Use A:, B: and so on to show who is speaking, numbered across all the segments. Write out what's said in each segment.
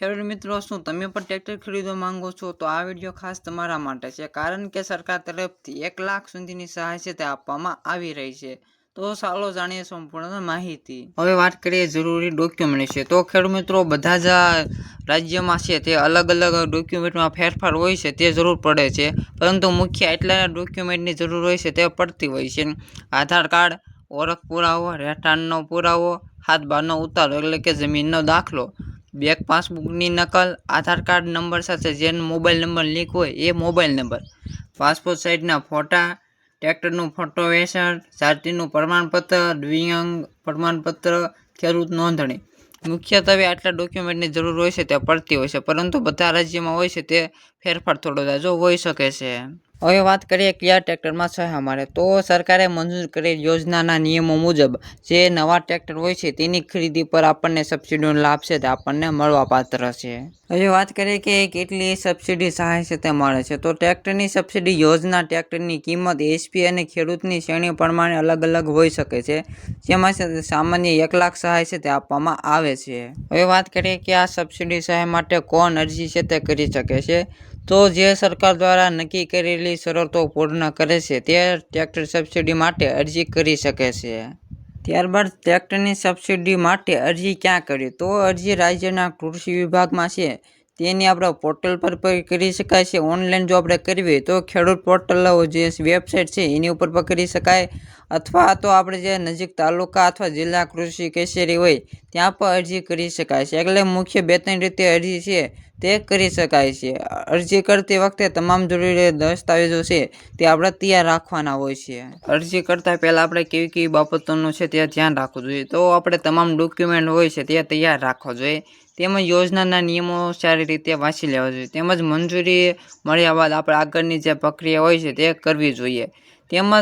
A: ખેડૂત મિત્રો, શું તમે પણ ટ્રેક્ટર ખરીદવા માંગો છો? તો આ વિડીયો ખાસ તમારા માટે છે, કારણ કે સરકાર તરફથી 1 લાખ સુધીની સહાય છે તે આપવામાં આવી રહી છે. તો ચાલો જાણીએ સંપૂર્ણ માહિતી. હવે વાત કરીએ જરૂરી ડોક્યુમેન્ટ છે. તો ખેડૂત મિત્રો, બધા જ રાજ્યમાં છે તે અલગ અલગ ડોક્યુમેન્ટમાં ફેરફાર હોય છે તે જરૂર પડે છે, પરંતુ મુખ્ય એટલા ડોક્યુમેન્ટની જરૂર હોય છે તે પડતી હોય છે. આધાર કાર્ડ, ઓળખ પુરાવો, રહેઠાણનો પુરાવો, હાથ બારનો ઉતારો એટલે કે જમીનનો દાખલો, બેંક પાસબુકની નકલ, આધાર કાર્ડ નંબર સાથે જેનો મોબાઈલ નંબર લિંક હોય એ મોબાઈલ નંબર, પાસપોર્ટ સાઇઝના ફોટા, ટ્રેક્ટરનું ફોટો વેચાણ, જાતિનું પ્રમાણપત્ર, દિવ્યાંગ પ્રમાણપત્ર, ખેડૂત નોંધણી. મુખ્યત્વે આટલા ડોક્યુમેન્ટની જરૂર હોય છે તે પડતી હોય છે, પરંતુ બધા રાજ્યમાં હોય છે તે ફેરફાર થોડો જાજો હોઈ શકે છે. હવે વાત કરીએ કયા ટ્રેક્ટરમાં સહાય મળે. તો સરકારે મંજૂર કરેલ યોજનાના નિયમો મુજબ જે નવા ટ્રેક્ટર હોય છે તેની ખરીદી પર આપણને સબસિડીનો લાભ છે તે આપણને મળવાપાત્ર છે. હવે વાત કરીએ કે કેટલી સબસિડી સહાય છે તે મળે છે. તો ટ્રેક્ટરની સબસિડી યોજના ટ્રેક્ટરની કિંમત એચપી અને ખેડૂતની શ્રેણી પ્રમાણે અલગ અલગ હોઈ શકે છે, જેમાં સામાન્ય 1 લાખ સહાય છે તે આપવામાં આવે છે. હવે વાત કરીએ કે આ સબસિડી સહાય માટે કોણ અરજી છે તે કરી શકે છે. તો જે સરકાર દ્વારા નક્કી કરેલી શરતો પૂર્ણ કરે છે તે ટ્રેક્ટર સબસિડી માટે અરજી કરી શકે છે. ત્યારબાદ ટ્રેક્ટરની સબસિડી માટે અરજી ક્યાં કરવી? તો અરજી રાજ્યના કૃષિ વિભાગમાં છે તેની આપણે પોર્ટલ પર કરી શકાય છે. ઓનલાઈન જો આપણે કરવી તો ખેડૂત પોર્ટલ જે વેબસાઇટ છે એની ઉપર પણ કરી શકાય, અથવા તો આપણે જે નજીક તાલુકા અથવા જિલ્લા કૃષિ કચેરી હોય ત્યાં પણ અરજી કરી શકાય છે. એટલે મુખ્ય 2-3 રીતે અરજી છે તે કરી શકાય છે. અરજી કરતી વખતે તમામ જરૂરી દસ્તાવેજો છે તે આપણે તૈયાર રાખવાના હોય છે. અરજી કરતા પહેલા આપણે કેવી કેવી બાબતોનું છે તે ધ્યાન રાખવું જોઈએ. તો આપણે તમામ ડોક્યુમેન્ટ હોય છે તે તૈયાર રાખવા જોઈએ, તેમજ યોજનાના નિયમો સારી રીતે વાંચી લેવા જોઈએ, તેમજ મંજૂરી મળ્યા બાદ આપણે આગળની જે પ્રક્રિયા હોય છે તે કરવી જોઈએ, તેમજ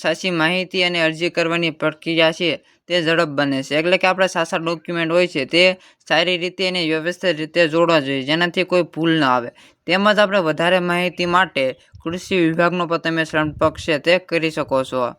A: સાચી માહિતી અને અરજી કરવાની પ્રક્રિયા છે તે ઝડપ બને છે. એટલે કે આપણે સાચા ડોક્યુમેન્ટ હોય છે તે સારી રીતે અને વ્યવસ્થિત રીતે જોડવા જોઈએ, જેનાથી કોઈ ભૂલ ના આવે. તેમજ આપણે વધારે માહિતી માટે કૃષિ વિભાગનો પણ તમે સંપર્ક છે તે કરી શકો છો.